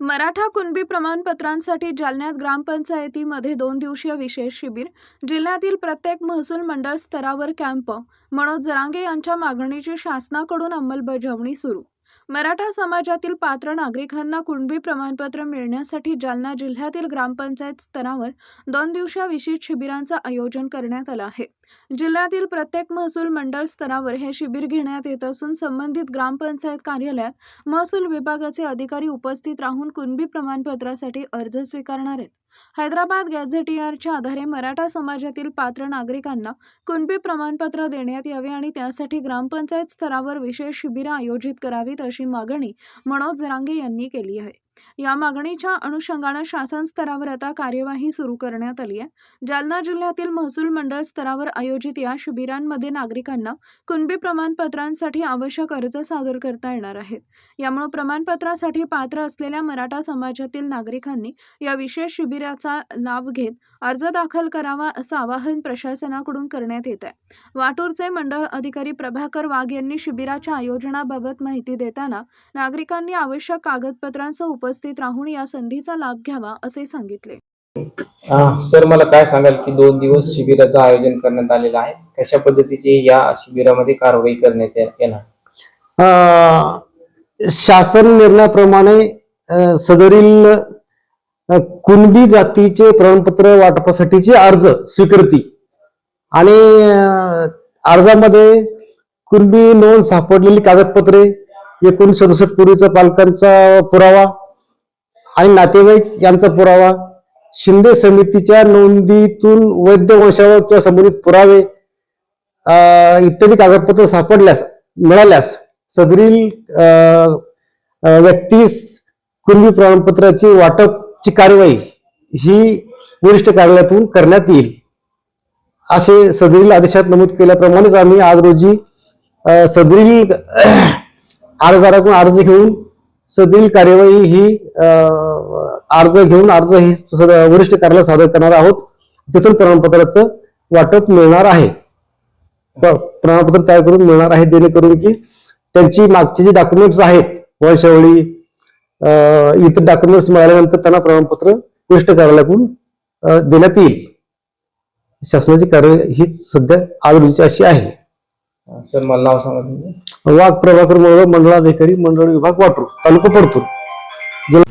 मराठा कुणबी प्रमाणपत्रांसाठी जालन्यात ग्रामपंचायतीमध्ये 2 दिवसीय विशेष शिबिर. जिल्ह्यातील प्रत्येक महसूल मंडळ स्तरावर कॅम्प. मनोज जरांगे यांच्या मागणीची शासनाकडून अंमलबजावणी सुरू. मराठा समाजातील पात्र नागरिकांना कुणबी प्रमाणपत्र मिळण्यासाठी जालना जिल्ह्यातील ग्रामपंचायत स्तरावर 2 दिवसीय विशेष शिबिरांचं आयोजन करण्यात आलं आहे. जिल्ह्यातील प्रत्येक महसूल मंडळ स्तरावर हे शिबिर घेण्यात येत असून संबंधित ग्रामपंचायत कार्यालयात महसूल विभागाचे अधिकारी उपस्थित राहून कुणबी प्रमाणपत्रासाठी अर्ज स्वीकारणार आहेत. हैदराबाद गॅझेटियरच्या आधारे मराठा समाजातील पात्र नागरिकांना कुणबी प्रमाणपत्र देण्यात यावे आणि त्यासाठी ग्रामपंचायत स्तरावर विशेष शिबिरं आयोजित करावीत अशी मागणी मनोज जरांगे यांनी केली आहे. या मागणीच्या अनुषंगाने शासन स्तरावर आता कार्यवाही सुरू करण्यात आली आहे. जालना जिल्ह्यातील महसूल मंडळ स्तरावर आयोजित या शिबिरांमध्ये नागरिकांना कुणबी प्रमाणपत्रांसाठी आवश्यक अर्ज सादर करता येणार आहेत. यामुळे प्रमाणपत्रासाठी पात्र असलेल्या मराठा समाजातील नागरिकांनी या विशेष शिबिराचा लाभ घेत अर्ज दाखल करावा असं आवाहन प्रशासनाकडून करण्यात येत आहे. वाटूरचे मंडळ अधिकारी प्रभाकर वाघ यांनी शिबिराच्या आयोजनाबाबत माहिती देताना नागरिकांनी आवश्यक कागदपत्रांसह उपस्थित राहून या संधीचा लाभ घ्यावा असे सांगितले. सर, मला काय सांगाल की 2 दिवस शिबिराचं आयोजन करण्यात आलेलं आहे, कशा पद्धतीची या शिबिरामध्ये कारवाई करण्यात येणार? शासन निर्णयाप्रमाणे सदरील कुणबी जातीचे प्रमाणपत्र वाटपासाठीचे अर्ज स्वीकृती आणि अर्जामध्ये कुणबी नोंद सापडलेली कागदपत्रे, 1967 पूर्वीचा पालकांचा पुरावा आणि नातेवाईक यांचा पुरावा, शिंदे समितीच्या नोंदीतून वैध वंशावळ किंवा संबंधित पुरावे इत्यादी कागदपत्र मिळाल्यास सदरील व्यक्तीस कुणबी प्रमाणपत्राची वाटपची कार्यवाही ही वरिष्ठ कार्यालयातून करण्यात येईल असे सदरील आदेशात नमूद केल्याप्रमाणेच आम्ही आज रोजी सदरील अर्जदाराकडून अर्ज घेऊन सदरील कार्यवाही ही अर्ज ही वरिष्ठ कार्यालयात सादर करणार आहोत. तिथून प्रमाणपत्राचं वाटप मिळणार आहे, प्रमाणपत्र तयार करून मिळणार आहे, जेणेकरून की त्यांची मागचे जे डॉक्युमेंट्स आहेत, वंशावळी इतर डॉक्युमेंट्स मिळाल्यानंतर त्यांना प्रमाणपत्र वरिष्ठ कार्यालयाकडून देण्यात येईल. शासनाची कार्यवाही ही सध्या आज रोजीची अशी आहे. सर, मला नाव सांगा. वाघ प्रभाकर मंडळाधिकारी, मंडळ विभाग, वाटूर, तालुका परतूर, जिल्हा